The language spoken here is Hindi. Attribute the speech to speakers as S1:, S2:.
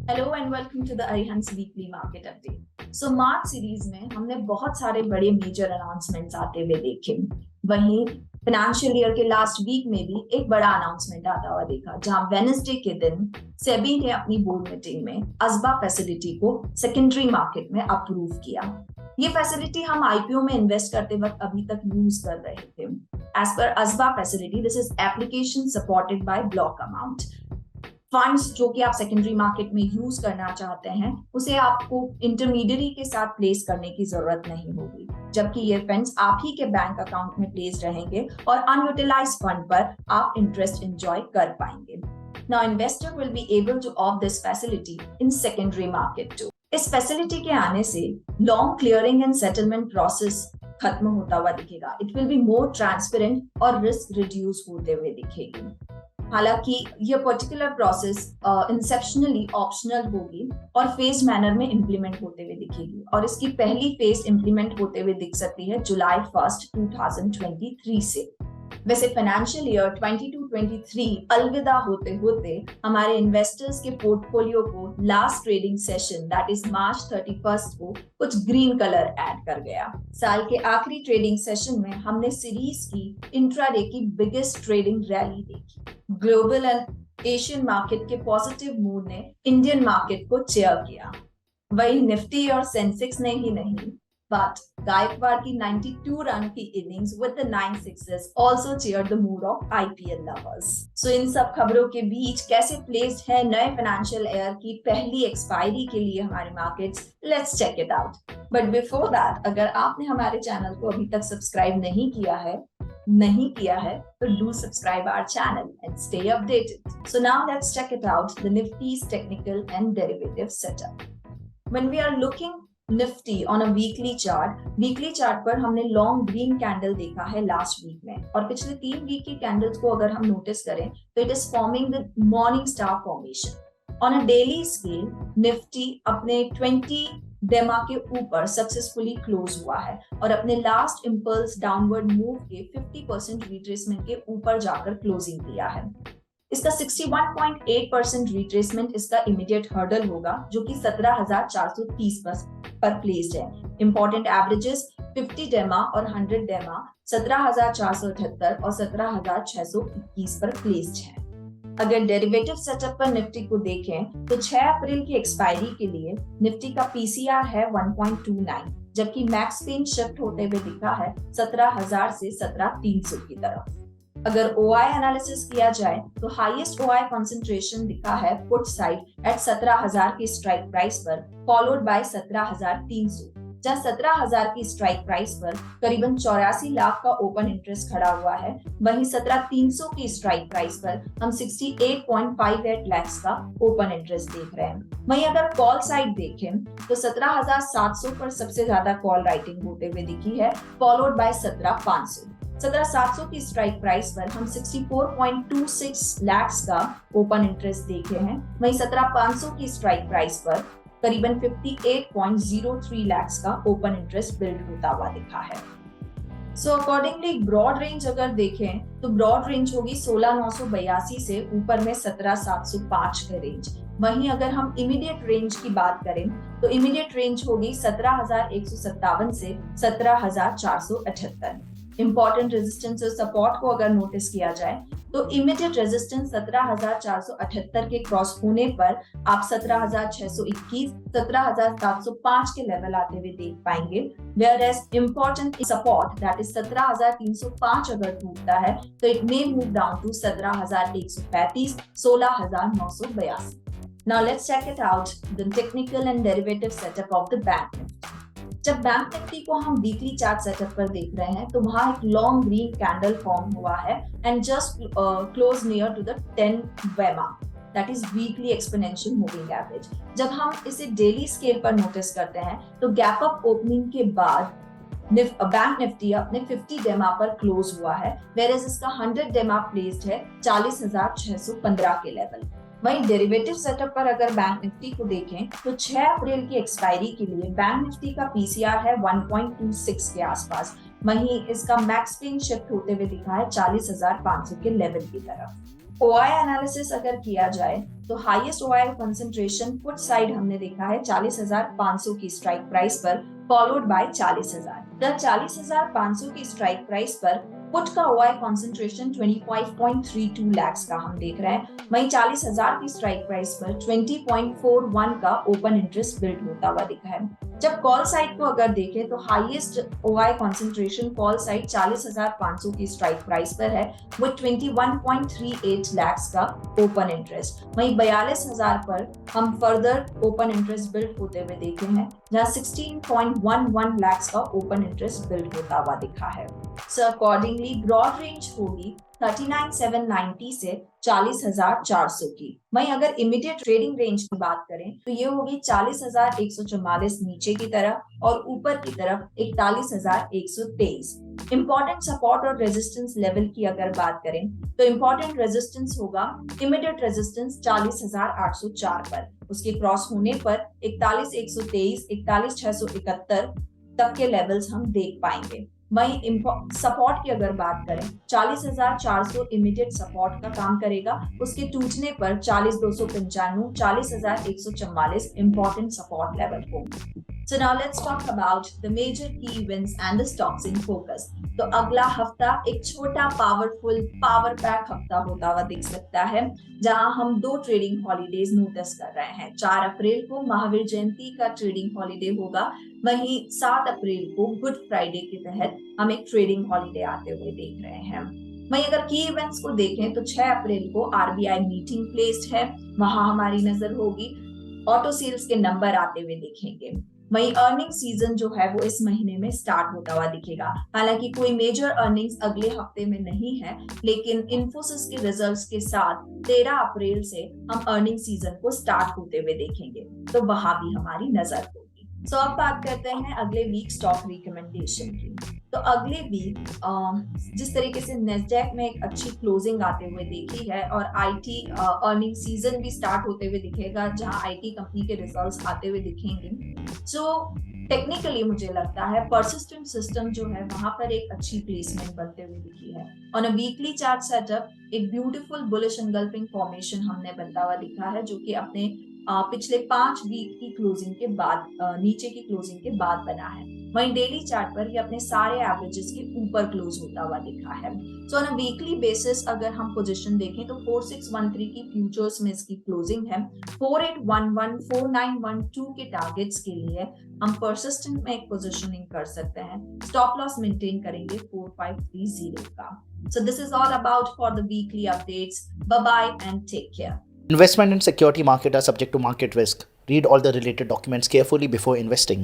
S1: Hello and welcome to the Arihant weekly market update. So March series में हमने बहुत सारे बड़े मेजर अनाउंसमेंट्स आते हुए देखे। वहीं फाइनेंशियल ईयर के लास्ट वीक में भी एक बड़ा अनाउंसमेंट आता हुआ देखा, जहां वेडनेसडे के दिन सेबी ने अपनी बोर्ड मीटिंग में अजबा फैसिलिटी को सेकेंडरी मार्केट में अप्रूव किया। ये फैसिलिटी हम आईपीओ में इन्वेस्ट करते वक्त अभी तक यूज कर रहे थे। As per ASBA facility, this is application supported by block amount. Funds जो कि आप सेकेंडरी मार्केट में यूज करना चाहते हैं, उसे आपको इंटरमीडियरी के साथ प्लेस करने की जरूरत नहीं होगी, जबकि ये फंड्स आप ही के बैंक अकाउंट में प्लेस रहेंगे और अनयूटिलाइज फंड पर आप इंटरेस्ट एंजॉय कर पाएंगे। Now investor will be able to opt this facility in secondary market too. इस फैसिलिटी के आने से long clearing and settlement process खत्म होता हुआ दिखेगा। It will be more transparent और रिस्क रिड्यूस होते हुए दिखेगी। हालांकि यह पर्टिकुलर प्रोसेस इंसेप्शनली ऑप्शनल होगी और फेज मैनर में इंप्लीमेंट होते हुए दिखेगी, और इसकी पहली फेज इंप्लीमेंट होते हुए दिख सकती है जुलाई 1, 2023 से। वैसे फाइनेंशियल ईयर 22-23 अलविदा होते होते हमारे इन्वेस्टर्स के पोर्टफोलियो को last trading session that is March 31 को कुछ ग्रीन कलर ऐड कर गया। साल के आखिरी ट्रेडिंग सेशन में हमने सीरीज की इंट्राडे की बिगेस्ट ट्रेडिंग रैली देखी। ग्लोबल एंड एशियन मार्केट के पॉजिटिव मूड ने इंडियन मार्केट को चेयर किया। वही निफ्टी और सेंसेक्स ने ही नहीं, but गायकवाड़ की 92 रन की innings with the 9 sixes also cheered the mood of IPL lovers. So इन सब खबरों के बीच कैसे प्लेस्ड है नए फाइनेंशियल ईयर की पहली एक्सपायरी के लिए हमारे markets, let's check it out. But before that, अगर आपने हमारे चैनल को अभी तक सब्सक्राइब नहीं किया है तो do subscribe our channel and stay updated. So now let's check it out the Nifty's technical and derivative setup. When we are looking Nifty on a weekly chart पर हमने लॉन्ग ग्रीन कैंडल देखा है लास्ट वीक में, और पिछले 3 वीक की कैंडल्स को अगर हम नोटिस करें तो it is forming the morning star formation. On a daily scale Nifty अपने 20 डेमा के ऊपर सक्सेसफुली क्लोज हुआ है और अपने लास्ट इंपल्स डाउनवर्ड मूव के 50% रिट्रेसमेंट के ऊपर जाकर क्लोजिंग किया है। इसका 61.8% रिट्रेसमेंट इसका इमीडिएट हर्डल होगा, जो कि 17,430 पर प्लेस्ड है। इंपॉर्टेंट एवरेजेस 50 डेमा और 100 डेमा 17,478 और 17,621 पर प्लेस्ड है। अगर डेरिवेटिव सेटअप पर निफ्टी को देखें तो 6 अप्रैल की एक्सपायरी के लिए निफ्टी का पीसीआर है 1.29, जबकि मैक्स पेन शिफ्ट होते हुए दिखा है 17,000 से 17,300 की तरफ। अगर OI एनालिसिस किया जाए तो हाईएस्ट OI कंसंट्रेशन दिखा है पुट साइड एट 17,000 की स्ट्राइक प्राइस पर, फॉलोड बाय 17,300, जहां 17,000 की स्ट्राइक प्राइस पर करीबन 84 लाख का ओपन इंटरेस्ट खड़ा हुआ है। वहीं 17,300 की स्ट्राइक प्राइस पर हम 68.58 लाख का ओपन इंटरेस्ट देख रहे हैं। वहीं अगर कॉल साइड देखें तो 17,700 पर सबसे ज्यादा कॉल राइटिंग होते हुए दिखी है, फॉलोड बाय 17,500। 17,700 की स्ट्राइक प्राइस पर हम 64.26 लाख का ओपन इंटरेस्ट देखे हैं। वहीं 17,500 की स्ट्राइक प्राइस पर करीबन 58.03 लाख का ओपन इंटरेस्ट बिल्ड होता हुआ दिखा है। सो अकॉर्डिंगली ब्रॉड रेंज अगर देखें तो ब्रॉड रेंज होगी 16,982 से ऊपर में 17,705 का रेंज। वहीं अगर हम इमीडिएट रेंज की बात करें तो इमीडिएट रेंज होगी 17,157 से 17,478। इंपॉर्टेंट रेजिस्टेंस और सपोर्ट को अगर नोटिस किया जाए तो इमीडिएट रेजिस्टेंस 17,478 के क्रॉस होने पर आप 17,621, 17,705 के लेवल आते हुए देख पाएंगे। Whereas important support that is 17,305 अगर टूटता है तो it may move down to 17,135, 16,982। Now let's check it out the technical and derivative setup of the bank Nifty. जब बैंक निफ्टी को हम वीकली चार्ट सेटअप पर देख रहे हैं तो वहां एक लॉन्ग ग्रीन कैंडल फॉर्म हुआ है and just close near to the 10 वेमा, that is weekly exponential moving average. जब हम इसे डेली स्केल पर नोटिस करते हैं तो गैप अप ओपनिंग के बाद बैंक निफ्टी अपने 50 डेमा पर क्लोज हुआ है, वेयर एज इसका 100 डेमा प्लेस्ड है 40,615 के लेवल। वहीं डेरिवेटिव सेटअप पर अगर बैंक निफ्टी को देखें तो 6 अप्रैल की एक्सपायरी के लिए बैंक निफ्टी का पीसीआर है 1.26 के आसपास। वहीं इसका मैक्स पेन शिफ्ट होते हुए दिखा है 40,500 के लेवल की तरफ। ओआई एनालिसिस अगर किया जाए तो highest OI concentration put side हमने देखा है 40,500 की स्ट्राइक प्राइस पर, फॉलोड बाय 40,000। द 40,500 की स्ट्राइक प्राइस पर पुट का ओआई कंसंट्रेशन 25.32 लाख का हम देख रहे हैं। वहीं 40,000 की स्ट्राइक प्राइस पर 20.41 का ओपन इंटरेस्ट बिल्ड होता हुआ दिखा है। जब कॉल साइड को अगर देखें तो highest OI concentration call side 40,500 की स्ट्राइक प्राइस पर है विद 21.38 लाख का ओपन इंटरेस्ट। वहीं 42,000 पर हम फर्दर ओपन इंटरेस्ट बिल्ड होते हुए देखे हैं, जहां 16.11 लाख का ओपन इंटरेस्ट बिल्ड होता हुआ दिखा है। सो अकॉर्डिंगली ब्रॉड रेंज होगी 39,790 से 40,400 की। वहीं अगर इमीडिएट ट्रेडिंग रेंज की बात करें तो ये होगी 40,144 नीचे की तरफ और ऊपर की तरफ 41,123। इंपॉर्टेंट सपोर्ट और रेजिस्टेंस लेवल की अगर बात करें तो इंपॉर्टेंट रेजिस्टेंस होगा इमीडिएट रेजिस्टेंस 40,804 पर, उसके क्रॉस होने पर 41,123, 41,671 तक के लेवल्स हम देख पाएंगे। वहीं सपोर्ट की अगर बात करें 40,400 इमीडिएट सपोर्ट का काम करेगा, उसके टूटने पर 40,295, 40,144 इंपॉर्टेंट सपोर्ट लेवल को। So now let's talk about the major key events and the stocks in focus. तो अगला हफ्ता एक छोटा पावरफुल पावर पैक हफ्ता होता हुआ दिख सकता है, जहां हम 2 ट्रेडिंग हॉलीडेज नोटिस कर रहे हैं। 4 अप्रैल को महावीर जयंती का ट्रेडिंग हॉलीडे होगा, वहीं 7 अप्रैल को गुड फ्राइडे के तहत हम एक ट्रेडिंग हॉलीडे आते हुए देख रहे हैं। वहीं अगर की इवेंट्स को देखें तो 6 अप्रैल को आरबीआई मीटिंग प्लेस्ड है, वहां हमारी नजर होगी। ऑटो सेल्स के नंबर आते हुए दिखेंगे। वहीं अर्निंग सीजन जो है वो इस महीने में स्टार्ट होता हुआ दिखेगा। हालांकि कोई मेजर अर्निंग्स अगले हफ्ते में नहीं है, लेकिन इन्फोसिस के रिजल्ट्स के साथ 13 अप्रैल से हम अर्निंग सीजन को स्टार्ट होते हुए देखेंगे, तो वहां भी हमारी नजर होगी। सो अब बात करते हैं अगले वीक स्टॉक रिकमेंडेशन की। तो अगले वीक जिस तरीके से नेस्डैक में एक अच्छी क्लोजिंग आते हुए देखी है और आईटी अर्निंग सीजन भी स्टार्ट होते हुए दिखेगा, जहां आईटी कंपनी के रिजल्ट्स आते हुए दिखेंगे। सो टेक्निकली मुझे लगता है परसिस्टेंट सिस्टम जो है वहां पर एक अच्छी प्लेसमेंट बनते हुए दिखी है। On a weekly chart setup एक ब्यूटीफुल बुलिश एंगल्फिंग फॉर्मेशन हमने बनता हुआ दिखा है, जो कि अपने पिछले 5 वीक की क्लोजिंग के बाद नीचे की क्लोजिंग के बाद बना है। वहीं डेली चार्ट पर ये अपने सारे एवरेजेस के ऊपर क्लोज होता हुआ दिखा है। So on a weekly basis अगर हम पोजीशन देखें तो 4613 की फ्यूचर्स में इसकी क्लोजिंग है। 4811, 4912 के टारगेट्स के लिए हम परसिस्टेंट में एक पोजीशनिंग कर सकते हैं। स्टॉप लॉस मेंटेन करेंगे 4530 का। So this is all about for the weekly updates. Bye bye and take care.
S2: Investment in security market are subject to market risk. Read all the related documents carefully before investing.